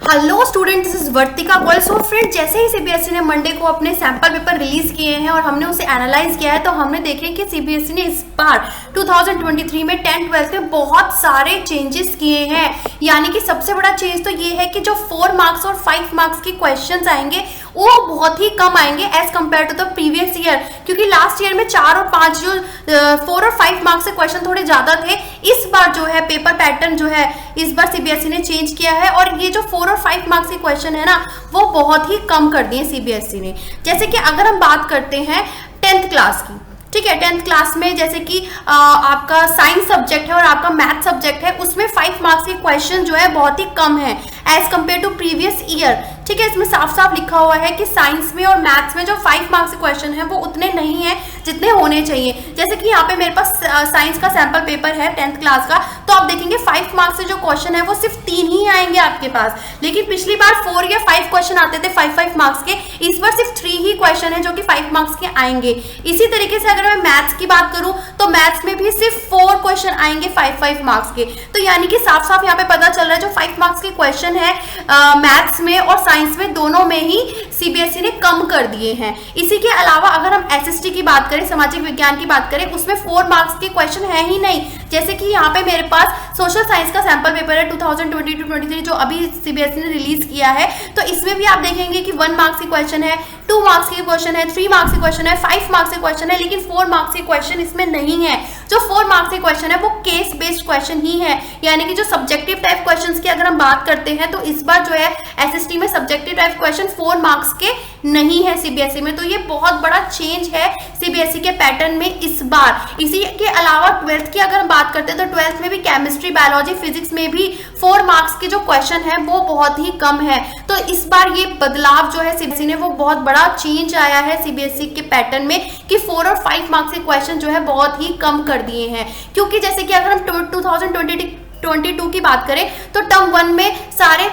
Hello student, this is Vartika Goyal. So friend, जैसे ही CBSE ने Monday को अपने सैंपल पेपर रिलीज किए हैं और हमने उसे एनालाइज किया है, तो हमने देखे कि सीबीएसई ने इस बार 2023 में 10-12 में बहुत सारे चेंजेस किए हैं। यानी कि सबसे बड़ा चेंज तो ये है कि जो 4 मार्क्स और 5 मार्क्स के क्वेश्चंस आएंगे वो बहुत ही कम आएंगे as compare to the previous year, क्योंकि लास्ट ईयर में 4 और 5 जो 4 और 5 मार्क्स के क्वेश्चन थोड़े ज्यादा थे। इस बार जो है पेपर पैटर्न जो है इस बार सीबीएसई ने चेंज किया है और ये जो 4 और 5 मार्क्स के क्वेश्चन है ना, वो बहुत ही कम कर दिए सीबीएसई ने। जैसे कि अगर हम बात करते हैं 10th क्लास की, ठीक है, 10th क्लास में जैसे कि आपका साइंस सब्जेक्ट है और आपका मैथ सब्जेक्ट है, उसमें 5 मार्क्स के क्वेश्चन जो है बहुत ही कम है as compare to previous year. ठीक है, इसमें साफ साफ लिखा हुआ है कि साइंस में और मैथ्स में जो 5 मार्क्स के क्वेश्चन है वो उतने नहीं है जितने होने चाहिए। जैसे कि यहाँ पे मेरे पास साइंस का सैंपल पेपर है 10th क्लास का, तो आप देखेंगे 5 मार्क्स से जो क्वेश्चन है वो सिर्फ 3 ही आएंगे आपके पास। लेकिन पिछली बार 4 या 5 क्वेश्चन आते थे 5-5 मार्क्स के, इस बार सिर्फ 3 ही क्वेश्चन है जो कि 5 मार्क्स के आएंगे। इसी तरीके से अगर मैं मैथ्स की बात करूं तो मैथ्स में भी सिर्फ 4 क्वेश्चन आएंगे 5-5 मार्क्स के। तो यानी कि साफ साफ यहाँ पे पता चल रहा है जो 5 मार्क्स के क्वेश्चन है मैथ्स में और साइंस में दोनों में ही सीबीएसई ने कम कर दिए हैं। इसी के अलावा अगर हम एसएसटी की बात करें, सामाजिक विज्ञान की बात करें, उसमें 4 मार्क्स के क्वेश्चन है ही नहीं। जैसे कि यहाँ पे मेरे पास सोशल साइंस का सैंपल पेपर है 2022-23 जो अभी सीबीएसई ने रिलीज किया है, तो इसमें भी आप देखेंगे कि 1 मार्क्स के क्वेश्चन है, 2 मार्क्स के क्वेश्चन है, 3 मार्क्स के क्वेश्चन है, 5 मार्क्स के क्वेश्चन है, लेकिन 4 मार्क्स के क्वेश्चन इसमें नहीं है। जो 4 मार्क्स के क्वेश्चन है वो केस बेस्ड क्वेश्चन ही है, यानी कि जो सब्जेक्टिव टाइप क्वेश्चंस की अगर हम बात करते हैं तो इस बार जो है एसएसटी में सब्जेक्टिव टाइप क्वेश्चन 4 मार्क्स के नहीं है सीबीएसई में। तो ये बहुत बड़ा चेंज है सीबीएसई के पैटर्न में इस बार। इसी के अलावा 12th की अगर हम बात करते हैं तो 12th में भी केमिस्ट्री, बायोलॉजी, फिजिक्स में भी 4 मार्क्स के जो क्वेश्चन है वो बहुत ही कम है। तो इस बार ये बदलाव जो है सीबीएसई ने वो बहुत बड़ा चेंज आया है सीबीएसई के पैटर्न में कि 4 और 5 मार्क्स के क्वेश्चन जो है बहुत ही कम कर दिए हैं। क्योंकि जैसे कि अगर हम 2022 की बात करें तो टर्म 1 में सारे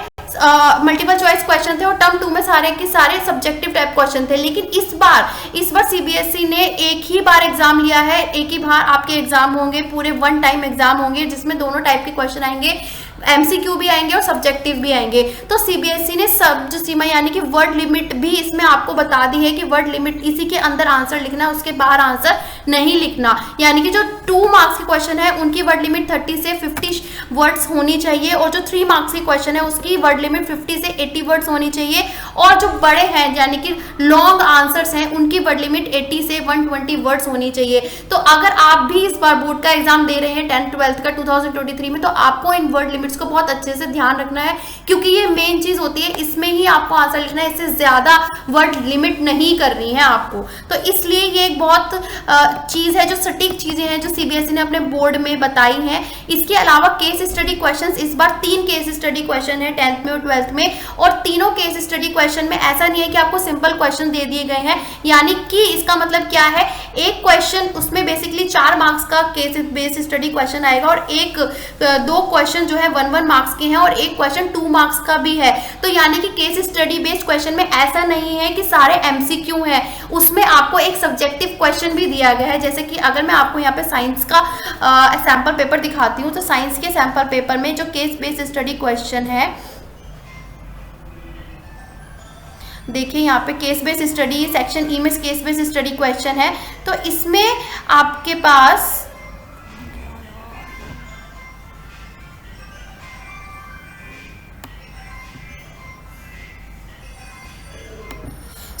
मल्टीपल चॉइस क्वेश्चन थे और टर्म 2 में सारे के सारे सब्जेक्टिव टाइप क्वेश्चन थे। लेकिन इस बार सीबीएसई ने एक ही बार एग्जाम लिया है, एक ही बार आपके एग्जाम होंगे, पूरे 1 टाइम एग्जाम होंगे जिसमें दोनों टाइप के क्वेश्चन आएंगे, एमसीक्यू भी आएंगे और सब्जेक्टिव भी आएंगे। तो सीबीएसई ने सब जो सीमा यानी कि वर्ड लिमिट भी इसमें आपको बता दी है कि वर्ड लिमिट इसी के अंदर आंसर लिखना है, उसके बाहर आंसर नहीं लिखना। यानी कि जो 2 मार्क्स के क्वेश्चन है उनकी वर्ड लिमिट 30 से 50 वर्ड्स होनी चाहिए और जो 3 मार्क्स के क्वेश्चन है उसकी वर्ड लिमिट 50 से 80 वर्ड्स होनी चाहिए। और जो बड़े हैं यानी कि लॉन्ग आंसर्स हैं उनकी वर्ड लिमिट 80 से 120 वर्ड्स होनी चाहिए। तो अगर आप भी इस बार बोर्ड का एग्जाम दे रहे हैं 10th-12th का 2023 में, तो आपको इन वर्ड लिमिट्स को बहुत अच्छे से ध्यान रखना है, क्योंकि ये मेन चीज होती है, इसमें ही आपको आंसर लिखना है, इससे ज्यादा वर्ड लिमिट नहीं करनी है आपको। तो इसलिए ये एक बहुत चीज है, जो सटीक चीजें हैं जो सीबीएसई ने अपने बोर्ड में बताई हैं। इसके अलावा केस स्टडी क्वेश्चंस, इस बार 3 केस स्टडी क्वेश्चन है 10th में और 12th में, और तीनों केस स्टडी क्वेश्चन में ऐसा नहीं है कि आपको सिंपल क्वेश्चन दे दिए गए हैं। यानी कि इसका मतलब क्या है, एक क्वेश्चन उसमें बेसिकली 4 मार्क्स का केस बेस्ड स्टडी क्वेश्चन आएगा और 2 क्वेश्चन जो है 1-1 मार्क्स के हैं और एक क्वेश्चन 2 मार्क्स का भी है। तो यानी कि केस स्टडी बेस्ड क्वेश्चन में ऐसा नहीं है कि सारे एमसीक्यू हैं, उसमें आपको एक सब्जेक्टिव क्वेश्चन भी दिया गया है। जैसे कि अगर मैं आपको यहाँ पे साइंस का सैंपल पेपर दिखाती हूँ, तो साइंस के सैंपल पेपर में जो केस बेस्ड स्टडी क्वेश्चन है, देखिए यहाँ पे case based study section E में केस बेस्ड स्टडी क्वेश्चन है। तो इसमें आपके पास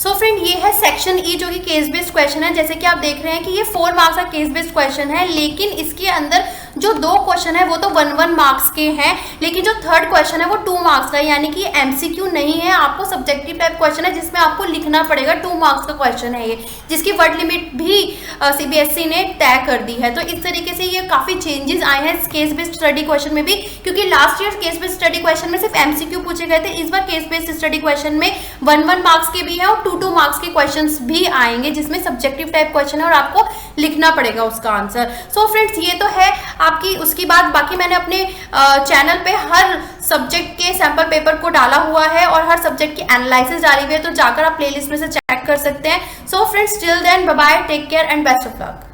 फ्रेंड ये है सेक्शन ई जो कि केस बेस्ड क्वेश्चन है। जैसे कि आप देख रहे हैं कि ये 4 मार्क्स का केस बेस्ड क्वेश्चन है, लेकिन इसके अंदर जो 2 क्वेश्चन है वो तो 1-1 मार्क्स के हैं, लेकिन जो 3rd क्वेश्चन है वो 2 मार्क्स का है। यानी कि एमसीक्यू नहीं है, आपको सब्जेक्टिव टाइप क्वेश्चन है जिसमें आपको लिखना पड़ेगा। 2 मार्क्स का क्वेश्चन है ये, जिसकी वर्ड लिमिट भी सीबीएसई ने तय कर दी है। तो इस तरीके से ये काफी चेंजेस आए हैं केस बेस्ड स्टडी क्वेश्चन में भी, क्योंकि last year case based study question में सिर्फ एमसीक्यू पूछे गए थे। इस बार केस बेस्ड स्टडी क्वेश्चन में 1-1 मार्क्स के भी है और 2-2 मार्क्स के क्वेश्चंस भी आएंगे जिसमें सब्जेक्टिव टाइप क्वेश्चन है और आपको लिखना पड़ेगा उसका आंसर। सो फ्रेंड्स, ये तो है आपकी उसकी बात। बाकी मैंने अपने चैनल पे हर सब्जेक्ट के सैंपल पेपर को डाला हुआ है और हर सब्जेक्ट की एनालिसिस डाली हुई है, तो जाकर आप प्लेलिस्ट में से चेक कर सकते हैं। So friends, till then bye bye, take care and best of luck.